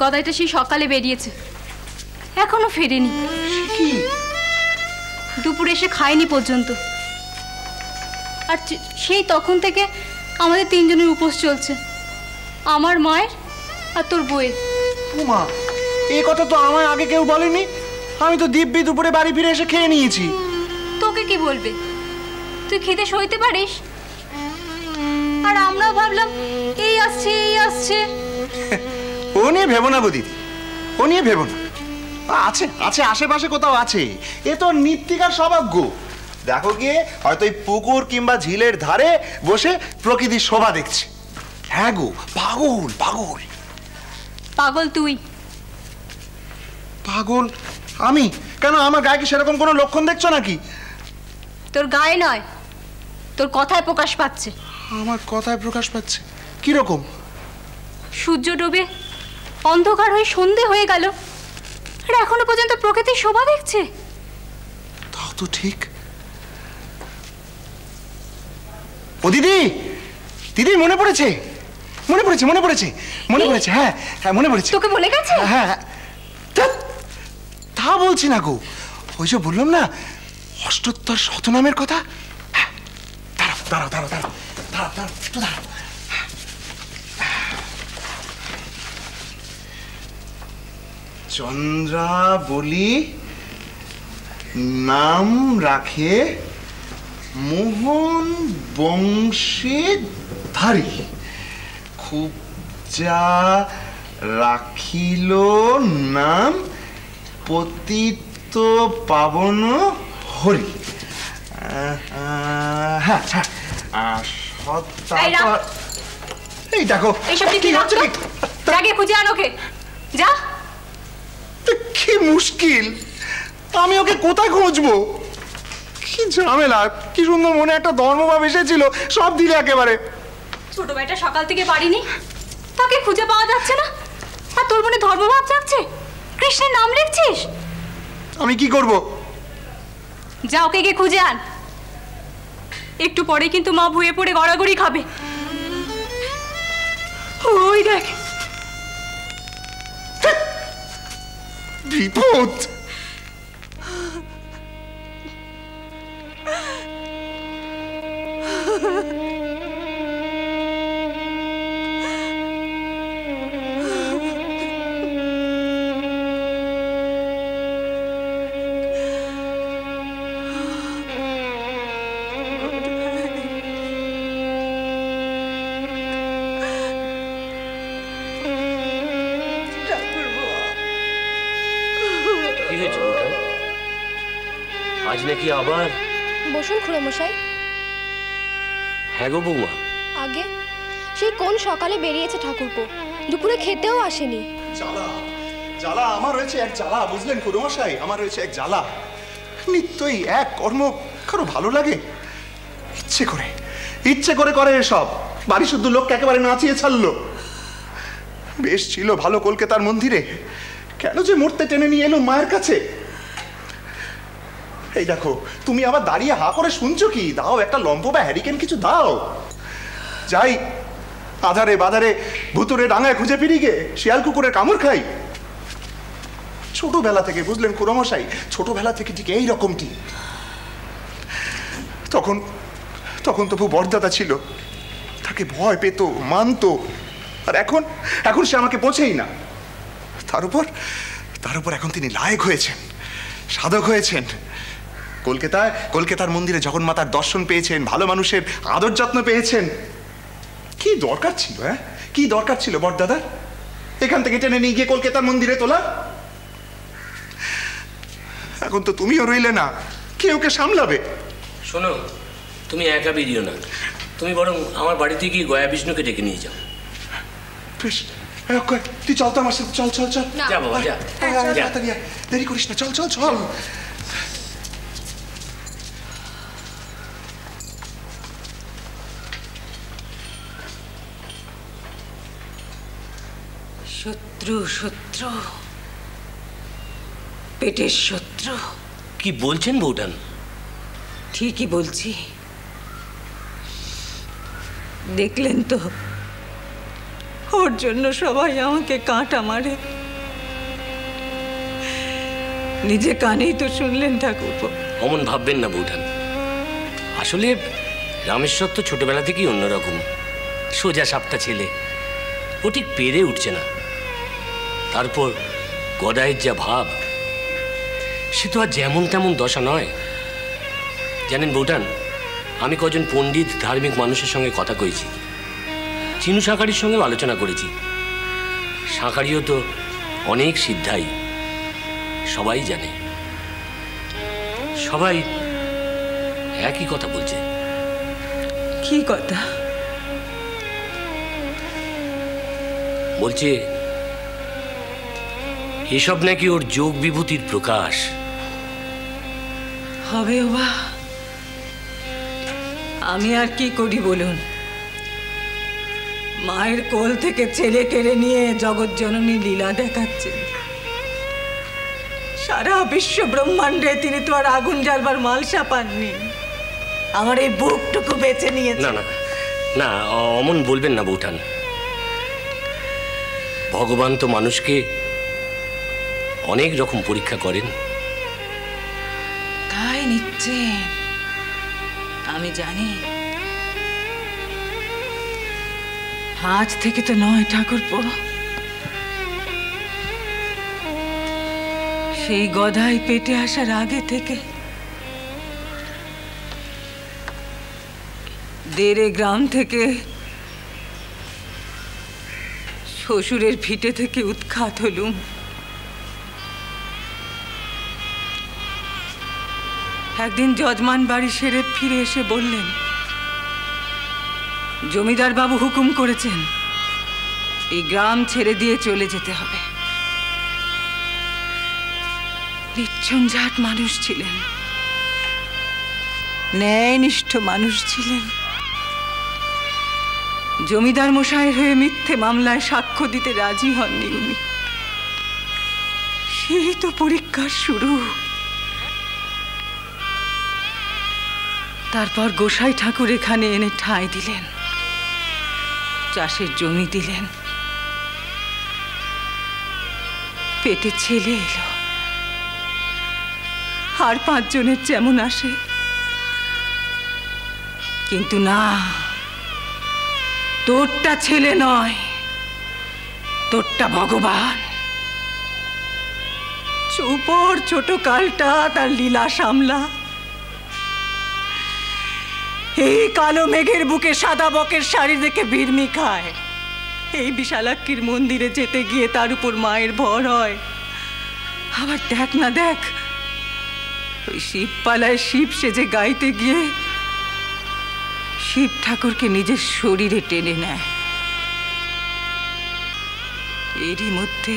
গদাইটা সেই সকালে বেরিয়েছে, এখনো ফেরেনি। কি দুপুরে এসে খায়নি পর্যন্ত। আর সেই তখন থেকে আমাদের তিনজনের উপোস চলছে, আমার, মায়ের আর তোর বউয়ের। মা, এই কথা তো আমায় আগে কেউ বলেনি। আমি তো দিব্যি দুপুরে বাড়ি ফিরে এসে খেয়ে নিয়েছি। তোকে কি বলবে? তুই খেতে সইতে পারিস? আর আমরাও ভাবলাম এই আসছে এই আসছে। ও নিয়ে ভেবো না গো দিদি, ও নিয়ে ভেবো না। আছে আছে আশেপাশে কোথাও আছে। এ তো নিত্যিকার সৌভাগ্য। দেখো গিয়ে হয়তো এই পুকুর কিংবা ঝিলের ধারে বসে প্রকৃতির শোভা দেখছে। হ্যাঁ গো, পাগল পাগল। পাগল তুই। পাগল আমি? কেন, আমার গায়ে কি সেরকম কোনো লক্ষণ দেখছো নাকি? তোর গায়ে নয়, তোর কথায় প্রকাশ পাচ্ছে। আমার কথায় প্রকাশ পাচ্ছে? কিরকম? সূর্য ডুবে অন্ধকার হয়ে সন্ধে হয়ে গেল, আর এখনো পর্যন্ত প্রকৃতির শোভা দেখছে। তাও তো ঠিক। ও দিদি, দিদি মনে পড়েছে, মনে পড়েছে, মনে পড়েছে, মনে পড়েছে। হ্যাঁ হ্যাঁ মনে পড়েছে। তোকে বলে গেছে? হ্যাঁ হ্যাঁ, তা বলছি না গো, ওই যে বললাম না অষ্টোত্তর শতনামের কথা। হ্যাঁ, দাঁড়াও দাঁড়াও দাঁড়াও দাঁড়াও দাঁড়াও দাঁড়াও একটু দাঁড়াও। চন্দ্রাবলী নাম রাখে মোহন বংশীধারী, খুব যা রাখিল নাম পতিত পাবন হরি। হ্যাঁ হ্যাঁ, এই দেখো এইসব কি হচ্ছে? জাগে খুঁজে আন ওকে, যা। কি মুশকিল, আমি ওকে কোথায় খুঁজবো? কি ঝামেলা। কি সুন্দর মনে একটা ধর্মভাব এসেছিল, সব দিলে একেবারে। ছোট ভাইটা সকাল থেকে বাড়ি নেই, তাকে খুঁজে পাওয়া যাচ্ছে না, আর তোর মনে ধর্মভাব যাচ্ছে। কৃষ্ণের নাম লিখছিস? আমি কি করব? যা ওকে গিয়ে খুঁজে আন। একটু পরে কিন্তু মা ভুয়ে পড়ে গড়াগড়ি খাবে। ওই দেখ, বিপদ। আজ নাকি আবার? বসুন খুড়োমশাই। হ্যাঁ গো বৌমা। আগে সেই কোন সকালে বেরিয়েছে ঠাকুরপো, দুপুরে খেতেও আসেনি। জ্বালা জ্বালা আমার রয়েছে এক জ্বালা, বুঝলেন খুড়োমশাই, আমার রয়েছে এক জ্বালা। নিত্যই এক কর্ম, কারো ভালো লাগে? ইচ্ছে করে করে এসব। বাড়ি শুদ্ধ লোককে একেবারে নাচিয়ে ছাড়লো। বেশ ছিল ভালো কলকাতার মন্দিরে, কেন যে মরতে টেনে নিয়ে এলো মায়ের কাছে। এই দেখো, তুমি আবার দাঁড়িয়ে হা করে শুনছো কি? দাও একটা লম্প বা হ্যারিকেন কিছু দাও। যাই আধারে বাধারে ভুতুরে ডাঙায় খুঁজে ফিরি গে, শিয়াল কুকুরের কামড় খাই। ছোটবেলা থেকে, বুঝলেন খুড়োমশাই, ছোটবেলা থেকে ঠিক এই রকমটি। তখন তখন তবু বড়দাদা ছিল, তাকে ভয় পেত, মানত। আর এখন এখন সে আমাকে বোঝেই না। তার উপর এখন তিনি লায়েক হয়েছেন, সাধক হয়েছেন। কলকাতার মন্দিরে জগন্মাতার দর্শন পেয়েছেন, ভালো মানুষের আদর যত্ন পেয়েছেন। কি দরকার ছিল, হ্যাঁ কি দরকার ছিল বড়দাদার এখান থেকে টেনে নিয়ে গিয়ে কলকাতার মন্দিরে তোলা? এখন তো তুমিও রইলে না, কে ওকে সামলাবে? শোনো, তুমি একা বেরিও না, তুমি বরং আমার বাড়িতে গিয়ে গয়া বিষ্ণুকে ডেকে নিয়ে যাও। বেশ, তুই চল তো আমার সাথে, চল চল চল। যা বাবা যা, দেরি করিস না, চল চল চল। শত্রু শত্রু, পেটের শত্রু। কি বলছেন বৌঠান? ঠিকই বলছি। দেখলেন তো ওর জন্য সবাই আমাকে কাঁটা মারে। নিজে কানেই তো শুনলেন ঠাকুরপো। অমন ভাববেন না বৌঠান। আসলে রামেশ্বর তো ছোটবেলা থেকেই অন্যরকম, সোজা সাপটা ছেলে। ও ঠিক পেরে উঠছে না। তারপর গদাইয়ের যা ভাব, সে তো আর যেমন তেমন দশা নয়। জানেন বৌঠান, আমি কজন পণ্ডিত ধার্মিক মানুষের সঙ্গে কথা কইছি, চিনু শাঁখারির সঙ্গেও আলোচনা করেছি। শাঁখারিও তো অনেক সিদ্ধাই, সবাই জানে। সবাই একই কথা বলছে। কি কথা? বলছে এসব নাকি ওর যোগ বিভূতির প্রকাশ। হবে বা আমি আর কি করি বলুন? মায়ের কোল থেকে ছেলে কেড়ে নিয়ে জগৎ জননী লীলা দেখাচ্ছে। সারা বিশ্ব ব্রহ্মাণ্ডে তিনি তো আর আগুন জ্বালবার মালসা পাননি, আমার এই বুকটুকু বেঁচে নিয়েছে। না না না, অমন বলবেন না বৌঠান। ভগবান তো মানুষকে অনেক রকম পরীক্ষা করেন। তাই নিচ্ছেন, আমি জানি। আজ থেকে তো নয় ঠাকুরপো, সেই গদাই পেটে আসার আগে থেকে দেড়ে গ্রাম থেকে শ্বশুরের ভিটে থেকে উৎখাত হলুম। একদিন যজমান বাড়ি সেরে ফিরে এসে বললেন, জমিদার বাবু হুকুম করেছেন এই গ্রাম ছেড়ে দিয়ে চলে যেতে হবে। নির্ঝঞ্ঝাট মানুষ ছিলেন, ন্যায়নিষ্ঠ মানুষ ছিলেন। জমিদার মশাইয়ের হয়ে মিথ্যে মামলায় সাক্ষ্য দিতে রাজি হননি উনি। সেই তো পরীক্ষার শুরু। তারপর গোসাই ঠাকুর এখানে এনে ঠাঁই দিলেন, চাষের জমি দিলেন, পেটে ছেলে এলো। আর 5 জনের যেমন আসে, কিন্তু না, তোরটা ছেলে নয়, তোরটা ভগবান। চৌপর ছোট কালটা তার লীলা সামলা। এই কালো মেঘের বুকে সাদা বকের শাড়ি দেখে বিড়মি খায়। এই বিশালাক্ষীর মন্দিরে যেতে গিয়ে তার উপর মায়ের ভর হয়। আবার দেখ না দেখ, ওই শিবপালায় শিব সেজে গাইতে গিয়ে শিব ঠাকুরকে নিজের শরীরে টেনে নেয়। এরই মধ্যে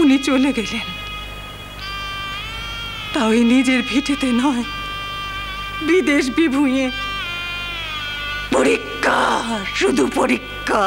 উনি চলে গেলেন, তাও নিজের ভিটেতে নয়, বিদেশ বিভুঁইয়ে। পরীক্ষা, শুধু পরীক্ষা।